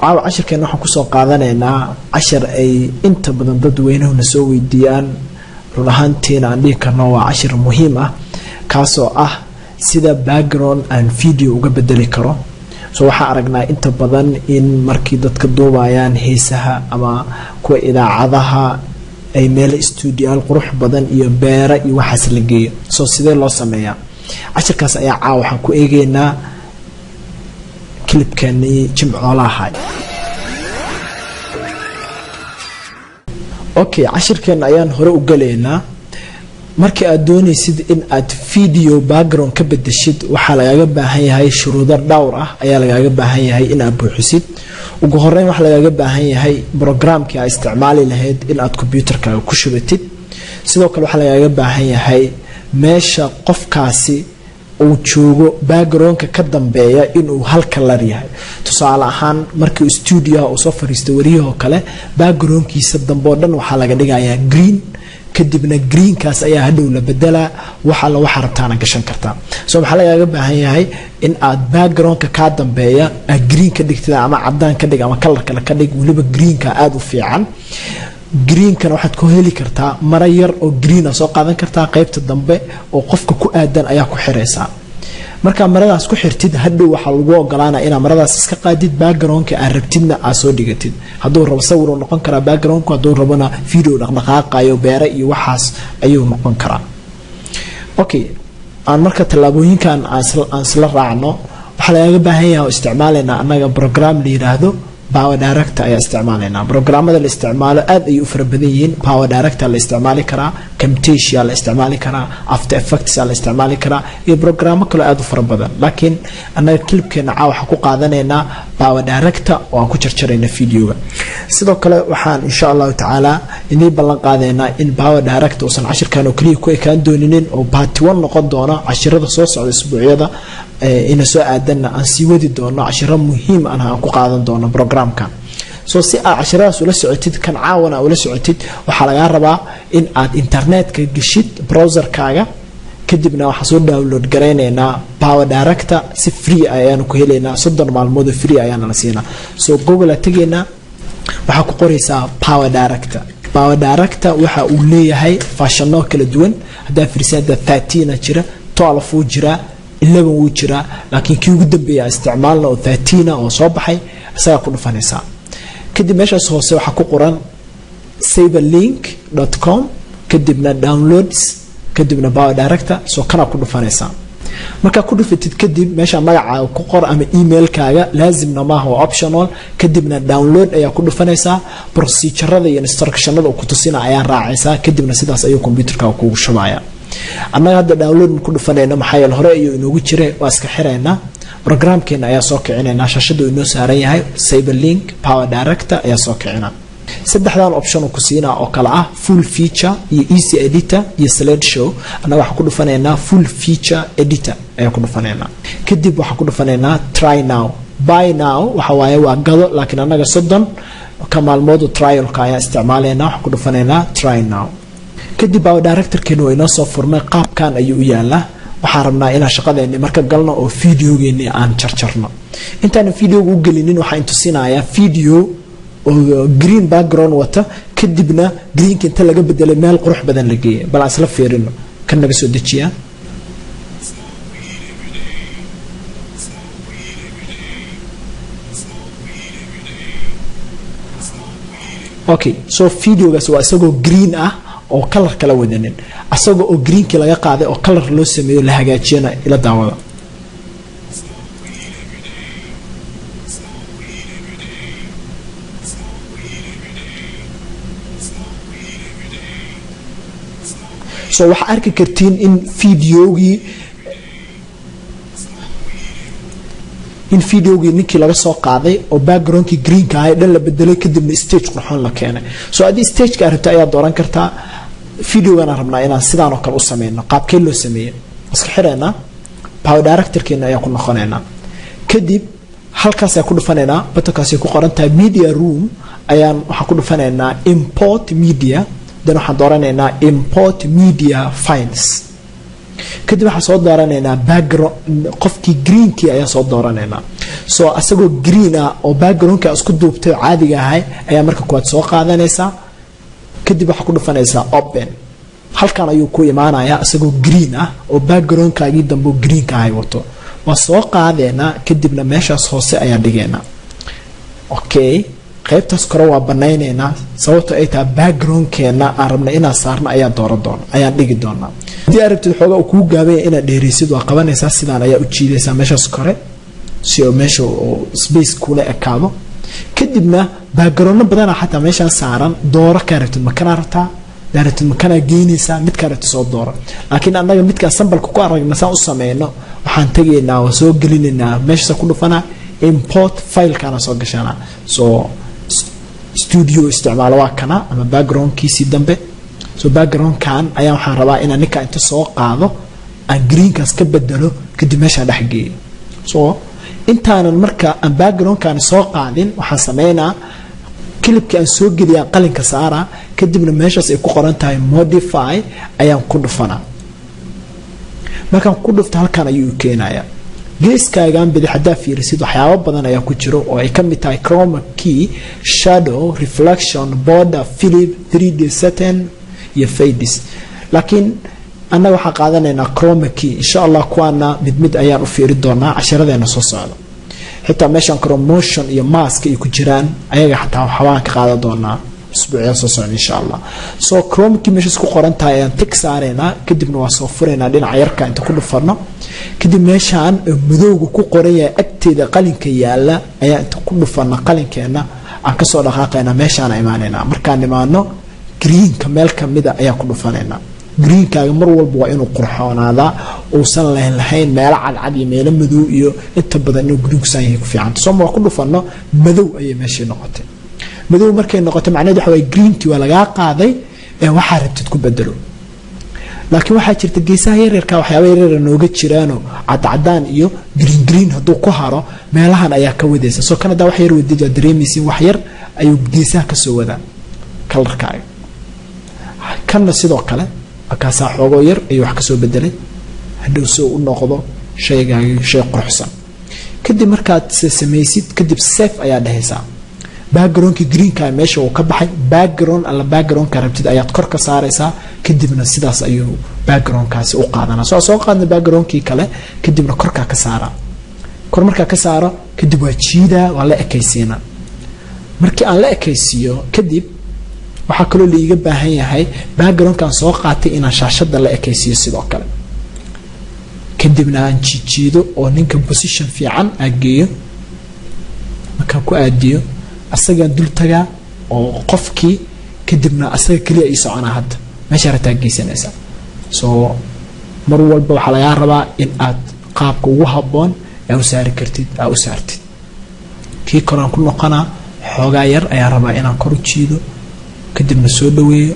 caawa cashirkeena waxaan kusoo qaadanaynaa cashar ay inta badan dad weynahuna soo weydiiyaan run ahaantiina aan dhihi karno waa cashir muhiim ah kaasoo ah sida background and video uga bedeli karo so waxaan aragnaa inta badan in markii dadka duubayaan heesaha ama kuwa idaacadaha ay meel studio qurux badan iyo beera iyo waxaas la geeyo so sidee loo sameeyaa cashirkaas ayaa caawa waxaan ku eegaynaa clipkani jimcoolaha okay cashirkeena ayaan hore u galeynaa markii aad doonaysid in aad video background ka bedeshid waxa lagaga baahan yahay shuruudo dhowr ah ayaa lagaga baahan yahay in aad buuxisid ugu horeyn waxa lagaga baahan yahay programkii aad isticmaali lahayd in aad computerkaaga ku shubatid sidoo kale waxa lagaga baahan yahay meesha qofkaasi uu joogo backgroundka ka dambeeya inuu hal color yahay tusaale ahaan markii studio uu soo fariisto wariyahoo kale backgroundkiisa dambe oo dhan waxa laga dhigayaa green kadibna greenkaas ayaa hadhow la bedelaa waxa la waxa rabtaana gashan kartaa soo waxa lagaga baahan yahay in aad backgroundka ka dambeeya green ka dhigtid ama cadaan ka dhig ama color kale ka dhig waliba greenka aad u fiican greenkan waxaad ku heli kartaa mara yar oo green ah soo qaadan kartaa qaybta dambe oo qofka ku aadan ayaa ku xireysaa marka maradaas ku xirtid hadhow waxa lagu ogolaanaa in maradaas iska qaadid backgroundka aad rabtidna aad soo dhigatid hadduu rabo sawir uu noqon karaa backgroundku hadduu rabona video dhaqdhaqaaqayo beera iyo waxaas ayuu noqon karaa okay aan marka talaabooyinkan aan isla raacno waxa laga baahan yahay isticmaalina anaga program la yiraahdo Power Director ayaa isticmaalina programada la isticmaalo aad ay u fara badan yihiin Power Director la isticmaali karaa Camtasia la isticmaali karaa After Effects la isticmaali karaa iyo programo kale aad u fara badan laakiin anaga clipkeena waxa ku qaadanaynaa Power Director oo aan ku jarjarayna videoga sidoo kale waxaan insha Allah taala inay ballan qaadaynaa in Power Director uusan cashirkan oo kaliya ku ekaan dooninin oo part 1 noqon doona cashirada soo socda isbuucyada ina soo aadanna aan sii wadi doono cashiro muhiim ah aan ku qaadan doono programkan soo si aad cashiradaas ula socotid kan caawana ula socotid waxa laga rabaa in aad internetka gashid browserkaaga kadibna waxa soo download gareyneena Power Director si free ayaan ku heleynaa 30 maalmood free ayaan la siinaa soo Google tageena waxa ku qoraysaa Power Director waxa uu leeyahay fashion kala duwan hadaa firsada 13 jira 12 jira 11 wuu jira laakiin kii ugu dambeeyay isticmaalna oo 13 oo soo baxay asaga ku dhufanaysa kadib meeshaas hoose waxa ku qoran savelink.com kadibna downloads kadibna Power Director soo kana ku dhufanaysa marka ku dhufatid kadib meesha magacaaga ku qor ama emailkaaga laazimna ma aha optional kadibna download ayaa ku dhufanaysa procedure-rada iyo instructionada oo ku tusina ayaa raacaysa kadibna sidaas ayuu computerkaaga kugu shubaya anaga hadda download ku dhufanayna maxay hore ayuu inoogu jiray waa iska xirayna programkeena ayaa soo kicinayna shashadu inoo saaran yahay Savelink Power Director ayaa soo kicina saddexdan option ku siina oo kala ah full feature iyo easy editor iyo slideshow anaga waxa ku dhufanayna full feature editor ayaa ku dhufanayna kadib waxa ku dhufanayna try now buy now waxa waaye waa gado laakiin anaga 30 kamaalmood trial ka ayaa isticmaalayna waxa ku dhufanayna try now kadib Power Director-keenu way noo soo furmay qaabkan ayuu u yaalaa waxaan rabnaa inaan shaqadeena marka galno oo videogeena aan jarjarno intaan videoga u gelinin waxa intu siinayaa video oo green background wata kadibna greenka inta laga bedelay meel qurux badan la geeyay bal asla fiirino kan naga soo dejiya okay so videogaas waa isagoo green ah oo color kala wadanin asagoo oo greenki laga qaaday oo color loo sameeyo la hagaajiyana ila daawada so waxa arki kartiin in videogii ninkii laga soo qaaday oo backgroundkii greenka ah dhan la bedelay kadibna stage qurxoon la keenay so adii stageka rabta ayaa dooran kartaa videogana rabnaa inaan sidaan oo kale u sameeyno qaabkee loo sameeyay iska xirayna Power Director-keena ayaa ku noqonaynaa kadib halkaas ayaa ku dhufanaynaa buttonkaas ay ku qoran tahay media room ayaan waxa ku dhufanaynaa import media dan waxaan dooranaynaa import media files kadib waxa soo dooranaynaa background qofkii greenkii ayaa soo dooranaynaa soo asagoo green ah oo backgroundka isku duubtay caadiga ahay ayaa marka kuwaad soo qaadanaysaa kadib waxa ku dhufanaysaa open halkan ayuu ku imaanayaa asagoo green ah oo backgroundkaagii dambe green ka ahay wato waa soo qaadeena kadibna meeshaas hoose ayaa dhigeena okay qaybtaas kore waa banayneena sababtoo ay tahay backgroundkeena aan rabna inaan saarno ayaa ayaan dhigi doonaa hadii aad rabtid xoogaa uu kuu gaabaya inaad dheeraysid waa qabanaysaa sidaan ayaa u jiidaysaa meeshaas kore si oo meesha oo space kula ekaado kadibna background badana xataa meeshaan saaran dooro ka rabtid makana rabtaa daaratid makana geynaysaa mid ka rabtid soo dooro laakiin annaga midka sambalka ku aragna saan u sameeyno waxaan tageynaa oo soo gelinaynaa meesha ku dhufana import file kana soo gashana soo studio isticmaalo waa kana ama background kiisi dambe so background kan ayaa waxaan rabaa inaan ninka inta soo qaado aan greenkaas ka bedelo kadib meesha dhex geeyo so intaanan marka aan background kan soo qaadin waxaan sameeynaa clipka aan soo geliyaa qalinka saara kadibna meeshaas ay ku qoran tahay modify ayaan ku dhufanaa markaan ku dhufto halkan ayuu keenayaa geeskaagaan bidix hadaa fiirisid waxyaabo badan ayaa ku jiro oo ay ka mid tahay chroma key shadow reflection border flip 3D setting iyo fades laakiin annaga waxaan qaadanaynaa chroma key insha Allah kuwana mid ayaan u fiiri doonaa casharadeena soo socda xitaa meeshan promotion iyo mask ay ku jiraan ayaga xataa waxaan ka qaadan doonaa usbuucyo soo socda insha Allah soo chroma key meesha ku qoran tahay aan tig saarayna kadibna waa soo fureynaa dhinaca yarka inta ku dhufano kadib meeshaan madowga ku qoran yahay agteeda qalinka yaala ayaa inta ku dhufana qalinkeena aan ka soo dhaqaaqayna meeshaan imaanayna markaan imaano greenka meel kamida ayaa ku dhufanayna greenkaaga mar walba waa inuu qurxoonaada oo san lahayn meel cadcad iyo meel madow iyo inta badan inuu greenku san yahay ku fiican soo ma ku dhufano madow ayay meesha noqotay madow markay noqoto macnaheedu waxa way greenki waa laga qaaday ee waxa rabtid ku bedelo laakiin waxa jirta geesaha yaryarka waxyaabo yaryar nooga jiraano cadcadaan iyo green haduu ku haro meelahan ayaa ka wadaysa soo kana wax yar wadida dareemaysiin wax yar ayuu geesaha ka soo wadaa colorkaaga kana sidoo kale akaasa xoogo yar ay wax ka soo bedelay haduu soo u noqdo shaygaagi shay quruxsan kadib markaad samaysid kadib save ayaa dhahaysaa backgroundki greenka meesha uu ka baxay background alla backgroundka rabtid ayaad kor ka saaraysaa kadibna sidaas ayuu backgroundkaasi u qaadanaa soo qaadna backgroundkii kale kadibna korka ka saara kor marka ka saaro kadib waa jiida waa la ekaysiina markii aan la ekaysiyo kadib waxa kale oo liiga baahan yahay backgroundkan soo qaatay in shaashada la ekaysiyo sidoo kale kadibna aan jiido oo ninka position fiican ageeyo marka ku aadiyo asaga dul taga oo qofkii kadibna asaga kaliya ay soconaa hadda meesha rataa geysanaysa soo mar walba waxa laga rabaa in aad qaabka ugu haboon ee u saari kartid u saartid kii koran ku noqona xoogaa yar ayaa rabaa inaan kor u jiido kadibna soo dhaweeyo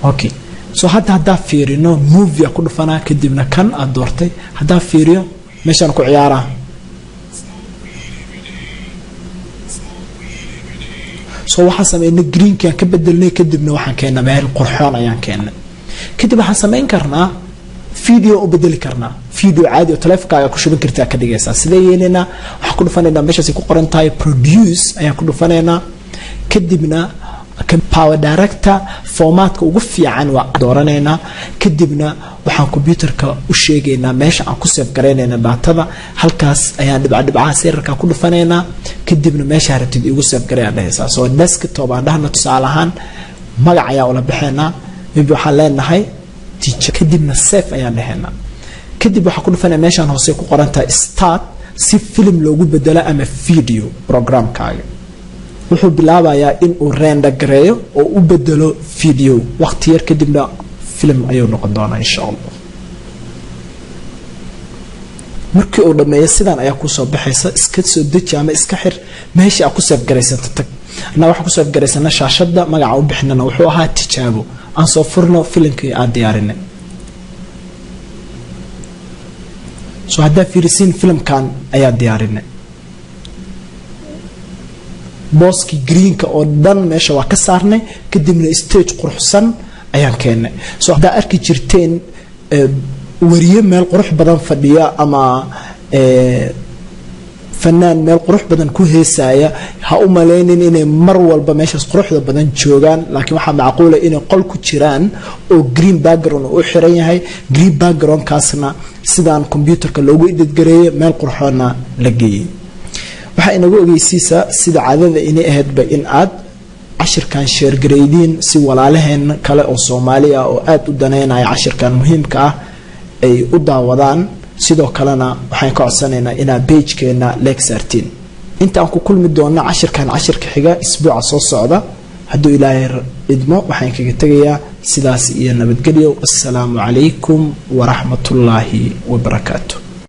okay soo hadda fiirino movie ku dhufana kadibna kan aad doortay hadda fiiriyo meeshan ku ciyaara soo waxaan sameeynaa greenka ka bedelnay kadibna waxaan keenay meel qurxoon ayaan keenay kadib waxaan sameyn karnaa video u bedeli karnaa video caadi oo taleefankaaga ku shuban kartaa ka dhigaysaa sidee yeelina waxaan ku dhufanaynaa meeshaas ku qoran tahay produce ayaan ku dhufanaynaa kadibna power director formatka ugu fiican waa dooraneynaa kadibna waxaan computerka u sheegaynaa meesha aan ku save gareynayna daatada halkaas ayaan dhibcaha seerarka ku dhufaneynaa kadibna meesha rabtid igu save gareeyaa dhahaysaa soo desktop aan dhahno tusaale ahaan magac ayaa ula bixinaa mid waxaan leenahay teacher kadibna save ayaan dhahaynaa kadib waxaan ku dhufanaa meeshaan hoose ku qoran tahay start si film loogu bedelo ama video programkaaga wuxuu bilaabayaa in uu render gareeyo oo u bedelo video waqti yar kadibna film ayuu noqon doonaa insha Allah markii uu dhameeyo sidan ayaa ku soo baxaysa iska soo deji ama iska xir meesha aad ku save gareysato tag ana waxa ku save gareysana shaashada magaca u bixinana wuxuu ahaa tijaabo aan soo furno filimkii aan diyaarinay soo hadda fiirsin filimkan ayaa diyaarinay booski greenka oo dhan meesha waa ka saarnay kadibna stage quruxsan ayaan keenay soo hadda arki jirteen wariye meel qurux badan fadhiya ama fanaan meel qurux badan ku heesaya ha u maleynin inay mar walba meeshaas quruxda badan joogaan laakiin waxaa macquula inay qol ku jiraan oo green background u xiran yahay green background kaasna sidaan computerka loogu editgareeyay meel qurxoona la geeyay waxa inagu ogeysiisa sida caadada inay ahaydba in aad cashirkan share gareeydiin si walaalaheen kale oo Soomaali ah oo aad u daneynaya cashirkan muhiimka ah ay u daawadaan sidoo kalena waxaan ka codsanaynaa inaa page-keena legsartin intaan ku kulmi doona cashirkan cashirka xiga isbuuca soo socda hadduu ilaahay idmo waxaan kaga tagayaa sidaas iyo nabadgelyo assalaamu calaykum waraxmatullaahi wabarakaatuh